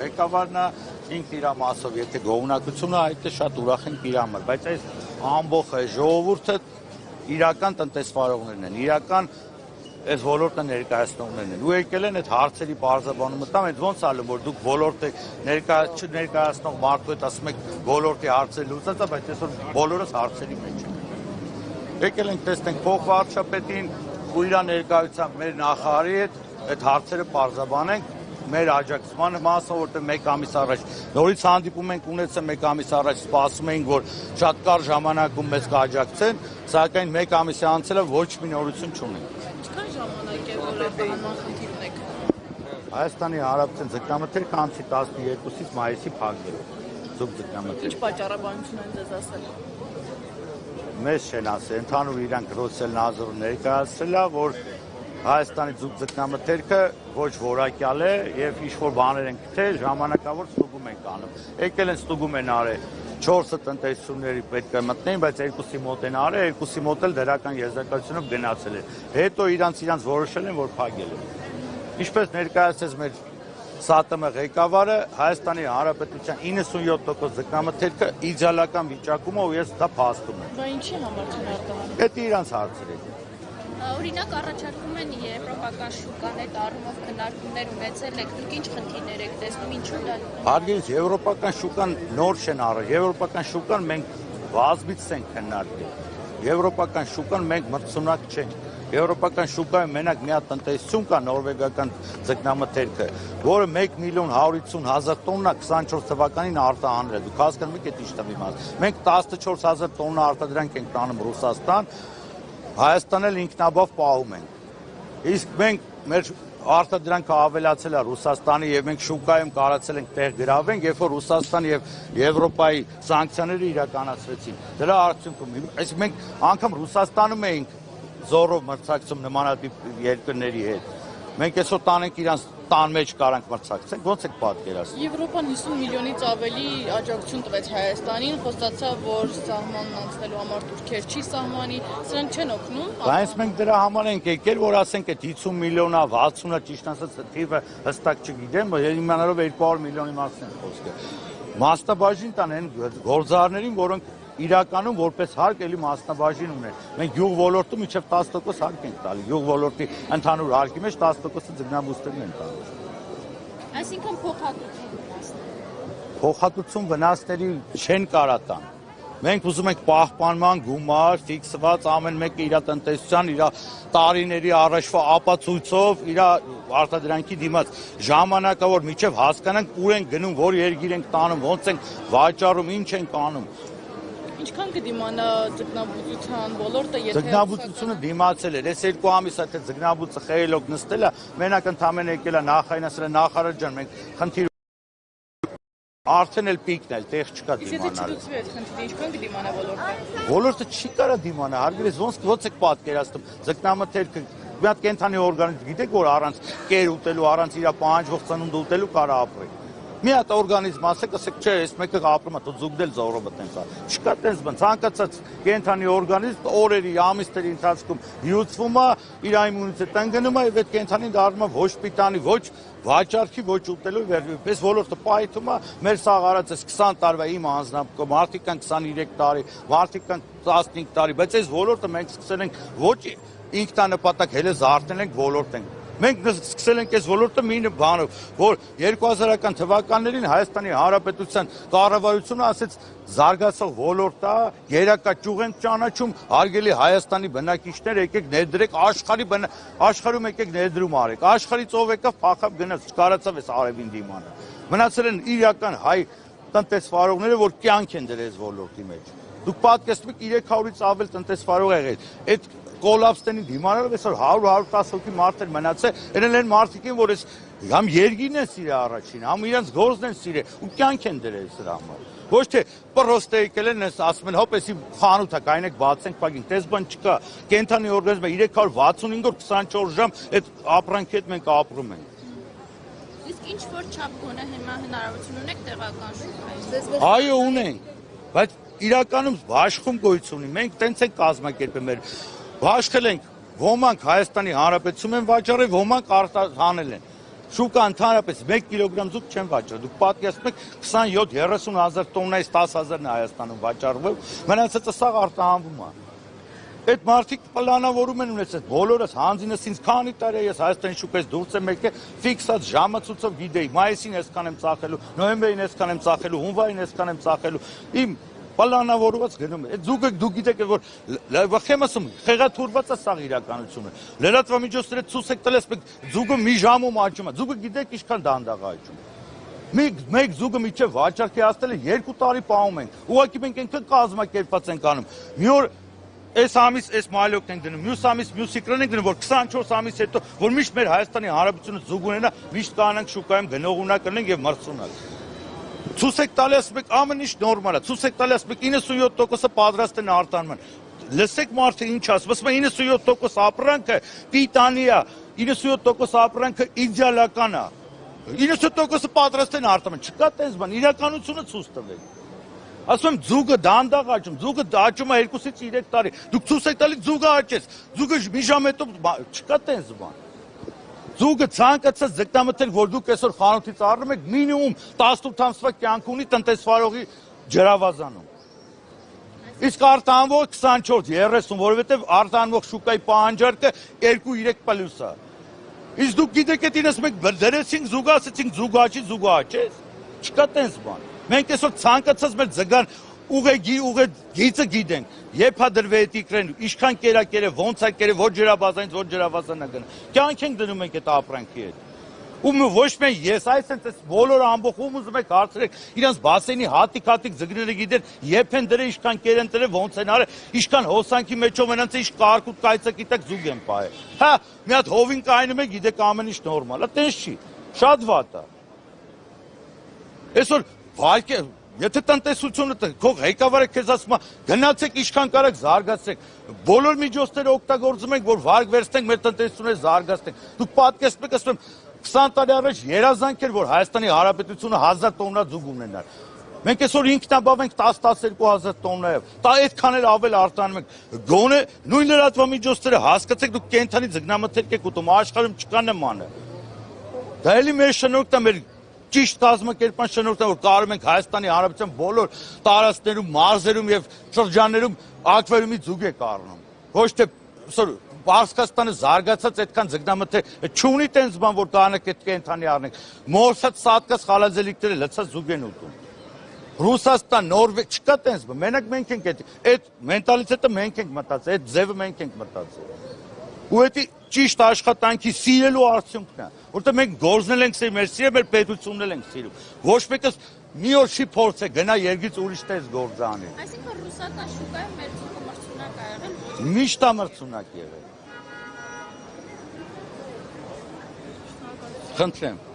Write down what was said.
Ղեկավարն ինքն իր մասով, եթե գոհունակությունը այդ է շատ ուրախ ենք իր համար, բայց այս ամբողջ ժողովուրդը իրական տնտեսվարողներն են, իրական այս ոլորտը ներկայացնողներն են։ Ու եկել են այդ հարցերի բարձրաբանումը տամ, այդ ոնց ալու որ դուք ոլորտը ներկայացնող մարդու հետ ասում եք ոլորտի հարցերը լուծած, բայց այսօր բոլորս հարցերի մեջ ենք։ Եկել ենք տեսնենք փոխվարչապետին ու իր ներկայությամբ մեր նախարարի հետ այդ հարցերը բարձրաբանենք մեր աջակցման մասը, որտեղ մեկ ամիս առաջ նորից հանդիպում ենք ունեցել, մեկ ամիս առաջ սպասում էինք, որ շատ կարճ ժամանակում մեզ կաջակցեն, սակայն մեկ ամիսի անցել է ոչ մի նորություն չունենք։ Ինչքան ժամանակ է, որ բանման խնդիր ունեք։ Հայաստանի Հանրապետության ձգնամթերքը ամսի 12-ից մայիսի փակվել է։ Ձուկ ձգնամթերքը։ Ինչ պատճառաբանություն են ձեզ ասել։ Մեզ չեն ասել, ընդհանուր իրանք Ռոսել Նազարը ներկայացրել է, որ Հայաստանի ձուկ ձգնամթերքը ոչ որակյալ է եւ ինչ-որ բաներ են գտել, ժամանակավոր ստուգում են անում։ Եկել են ստուգում են արել 4 տնտեսությունների պետք է մտնեն, բայց 2-ի մոտ են արել, 2-ի մոտ էլ դրական եզրակացությունով գնացել են։ Հետո իրանց որոշել են, որ փակել են։ Ինչպես ներկայացրեց մեր ՍԱՏՄ ղեկավարը, Հայաստանի Հանրապետության 97% ձգնամթերքը իդեալական վիճակում է ու ես դա փաստում եմ։ Բա ինչի համար չեն արտահանում։ Դա իրանց հարցեր է։ Օրինակ առաջարկում են եվրոպական շուկան այդ առումով քննարկումներ ունեցել եք, դուք ինչ խնդիրներ եք տեսնում, ինչու դա։ Հարգելի եվրոպական շուկան նոր չեն առել, եվրոպական շուկան մենք բազմից ենք քննարկել։ Եվրոպական շուկան մենք մրցունակ չենք։ Եվրոպական շուկայում մենակ մի հատ տնտեսություն կա նորվեգական ձգնամթերքը, որը 1.150.000 տոննա 24 թվականին արտահանել է։ Դուք հասկանում եք այդ ինչ տվի մաս։ Մենք 14,000 տոննա արտադրանք ենք տանում Ռուսաստան, Հայաստան էլ ինքնաբավ պահում ենք։ Իսկ մենք մեր արտադրանքը ավելացել է Ռուսաստանի եւ մենք շուկայում կարացել ենք տեղ գրավենք, երբ որ Ռուսաստան եւ Եվրոպայի սանկցիաները իրականացվեցին։ Դրա արդյունքում այսինքն մենք անգամ Ռուսաստանում էինք զորով մրցակցում նմանատիպ երկրների հետ։ Մենք այսօր տանենք իրանց տան մեջ կարանք մրցակցենք, ո՞նց եք պատկերացնում։ Եվրոպան 50 միլիոնից ավելի աջակցություն տվեց Հայաստանին, խոստացավ, որ սահմանն անցնելու համար Թուրքիա սահմանի, սրանք չեն օգնում։ Բայց մենք դրա համար ենք եկել, որ ասենք այդ 50 միլիոնա, 60-ը ճիշտ ասած թիվը հստակ չգիտեմ, իմանալով 200 միլիոնի մասին են խոսքը։ Մասնաբաժին տան այն գործարարներին, որոնք իրականում որպես հարկ էլի մասնաբաժին ունեն։ Մենք յուղ ոլորտում մինչև 10% հարկ ենք տալի։ Յուղ ոլորտի ընդհանուր հարկի մեջ 10%-ը ձգնաբուստերն են տալիս։ Այսինքն Փոխհատուցում վնասների չեն կարա տան։ Մենք ուզում ենք պահպանման գումար, ֆիքսված ամեն մեկը իր տնտեսության, իր տարիների առաջվա ապացույցով, իր արտադրանքի դիմաց ժամանակավոր միջև հասկանանք ուր ենք գնում, որ երկիր ենք տանում, ոնց ենք վաճառում, ինչ ենք անում։ Ինչքան կդիմանա ձգնաբուծության ոլորտը, եթե ձգնաբուծությունը դիմացել էր, այս 2 ամիս այդ ձգնաբուծը խելոք նստել է, մենակ ընդամենը եկել է նախայինասրը նախարար ջան, մենք խնդիր արդեն էլ պիկն էլ տեղ չկա դիմանալ։ Եթե չլուծվի այդ խնդիրը, ինչքան կդիմանա ոլորտը։ Ոլորտը չի կարա դիմանա, հարգելի ոնց եք պատկերացնում, ձգնամթերքը մի հատ կենթանի օրգանիզմ գիտեք, որ առանց կեր ուտելու, առանց իր պահանջվող ծնունդ ուտելու կարա ապրի։ Մի հատ օրգանիզմ ասեք, ասեք, չէ, այս մեկը ապրում է, դու զուգդել զորովը տենց է։ Չկա տենց բան, ցանկացած կենթանի օրգանիզմ օրերի, ամիսների ընթացքում հյուսվում է, իր իմունիտետը ընկնում է, եւ այդ կենթանին դառնում է ոչ պիտանի, ոչ վաճառքի, ոչ ուտելու վերջի։ Պես ոլորտը պայթում է, մեր սաղ արած էս 20 տարվա իմ անձնապ, մարդիկ կան 23 տարի, մարդիկ կան 15 տարի, բայց այս ոլորտը մենք սկսել ենք ոչ ինքնանպատակ հենց զարթնել ենք ոլորտ ենք։ Մենք սկսել ենք այս ոլորտը մի բանով, որ 2000-ական թվականներին Հայաստանի Հանրապետության կառավարությունը ասեց զարգացող ոլորտ է, երակա ճյուղ ենք ճանաչում, հարգելի Հայաստանի բնակիչներ, եկեք ներդրեք աշխարհում եկեք ներդրում արեք։ Աշխարհից ով եկավ, փախավ գնաց, չկարացավ այս արևին դիմանը։ Մնացել են իրական հայ տնտեսվարողները, որ կյանք են դրել այս ոլորտի մեջ։ Դուք պատկերացնում եք 300-ից ավել տնտեսվարող եղել։ Այդ կոլապսների դիմանալով այսօր 100-110 հոգի մարդեր մնացել, երել են մարդիկ են, որ այս համ երգիրն են սիրել առաջին, համ իրենց գործն են սիրել ու կյանք են դրել սրա համար։ Ոչ թե պրոստե եկել են, ասում են, հոպ, էսի խանութ է, կայնեք բացենք, փակենք, տես բան չկա։ Կենթանի օրգանիզմը 365 օր 24 ժամ այդ ապրանքի հետ մենք ապրում ենք։ Իսկ ինչ որ չափ գոնե հիմա հնարավորություն ունեք տեղական շուկայում։ Այո, ունենք, բայց իրականում բաշխում գոյություն ունի, մենք տենց ենք կազմակերպել մեր Բաշխել ենք, ոմանք Հայաստանի Հանրապետությունում են վաճառել, ոմանք արտահանել են։ շուկա ընդհանրապես 1 կիլոգրամ ձուկ չեն վաճառում։ Դուք պատկերացնում եք 27-30 հազար տոննայից 10 հազարն է Հայաստանում վաճառվում, մնացածը սաղ արտահանվում է։ Այդ մարդիկ պլանավորում են ունեցել, բոլորս հանձինս ինձ քանի տարի է ես Հայաստանի շուկայից դուրս եմ եկել, ֆիքսած ժամացույցով գիտեի, մայիսին այսքան եմ ծախելու, նոյեմբերին այսքան եմ ծախելու, հունվարին այսքան եմ ծախելու։ Իմ պլանավորված գնում է։ Այդ ձուկը դուք գիտեք, որ վախեմ ասում, խեղաթուրված է սաղ իրականությունը։ Լրատվամիջոցները ցույց եք տալիս, ձուկը մի ժամում աճում է։ Ձուկը գիտեք ինչքան դանդաղ է աճում։ Մեկ ձուկը միջև վաճառքի հասնել է 2 տարի պահում ենք։ Ուղղակի մենք այնքան կազմակերպված ենք անում։ Մի օր այս ամիս այս մայլոկն ենք դնում, մյուս ամիս մյուսի կրան ենք դնում, որ 24 ամիս հետո, որ միշտ մեր Հայաստանի Հանրապետությունը ձուկ ունենա, միշտ կանանք շուկայում գնողունակ կնենք եւ մրցունակ։ Ցույց եք տալիս մեկ ամեն ինչ նորմալ է, ցույց եք տալիս մեկ 97%-ը պատրաստ են արտանման։ Լսեք մարդը ինչ ասում, ասում է 97% ապրանքը պիտանի է, 97% ապրանքը իդեալական է։ 97%-ը պատրաստ են արտանման, չկա տես բան, իրականությունը ցույց տվեք։ Ասում եմ ձուկը դանդաղ աճում, ձուկը աճում է 2-ից 3 տարի։ Դուք ցույց եք տալիս ձուկը աճեց, ձուկը մի ժամ հետո չկա տես բան։ Ձուկը ցանկացած ձկնամթերք, որ դուք այսօր խանութից առնում եք, մինիմում 18 ամսվա կյանք ունի տնտեսվարողի ջրավազանում։ Իսկ արտահանվող 24-30, որովհետև արտահանվող շուկայի պահանջարկը 2-3 պլյուս է։ Իսկ դուք գիտեք այդ ինձ մենք դրեցինք ձուկը, ասեցինք ձուկը աճի, ձուկը աճեց։ Չկա տես բան։ Մենք այսօր ցանկացած մեր ձգան ուղեգիծը գիտենք, երբ հա դրվի այդ իկրեն, ինչքան կերակերը, ոնց է կերը, ոչ ջրաբազանից, ոչ ջրաբազանա գնա։ Կյանք ենք դնում ենք այդ ապրանքի հետ։ Ու ոչ միայն ես, այսպես բոլոր ամբողջ ում ուզում եք հարցրեք, իրանց բասենի հատիկ ձգները գիտեն, երբ են դրել, ինչքան կեր են դրել, ոնց են արել, ինչքան հոսանքի մեջով են անցել, ինչ կարկուտ կայծը գիտեք զուգ են պահել։ Հա, մի հատ հովին կայնում եք, գիտեք ամեն ինչ նորմալ է, տենց չի։ Շատ վատ է։ Այսօր վարկե Եթե տնտեսությունը քո ղեկավարը քեզ ասում է գնացեք ինչքան կարեք զարգացրեք, բոլոր միջոցները օգտագործում ենք, որ վարկ վերցնենք, մեր տնտեսությունը զարգացնենք։ Դուք պատկերացնում եք, ասում եմ 20 տարի առաջ երազանք էր, որ Հայաստանի Հանրապետությունը 1000 տոննա ձուկ ունենար։ Մենք այսօր ինքնաբավ ենք 10-12000 տոննայով։ Դա այդքան էլ ավել արտանում ենք։ Գոնե նույն լրատվամիջոցները հասկացեք, դուք կենթանի ձկնամթերք եք ուտում, աշխարհում չկա նմանը։ Դա էլի մեր շնորհքն է, մեր ճիշտ կազմակերպման շնորհքն է, որ կարող ենք Հայաստանի Հանրապետության բոլոր տարածքներում, մարզերում եւ շրջաններում ակվարիումի ձուկ եք առնում։ Ոչ թե Պարսկաստանը զարգացած այդքան ձկնամթեր չունի տենց բան, որ կանեք այդ կենթանի առնենք։ Մորսած սատկած խալազելիքները լցած ձուկ են ուտում։ Ռուսաստան, Նորվեգ, չկա տենց բան։ Մենակ մենք ենք այդ մենտալիտետը մենք ենք մտածել, այդ ձևը մենք ենք մտածել։ Ու դա ճիշտ աշխատանքի սիրելու արդյունքն է, որտեղ մենք գործնել ենք սիրում, մեր սիրը մեր պետությունն էլ ենք սիրում։ Ոչ մեկը մի օր չի փորձել գնա երգից ուրիշ տես գործ անի։ Այսինքն ռուսական շուկայում մեր ձուկը մրցունակ ա եղել։ Միշտ է մրցունակ եղել։ Խնդրեմ։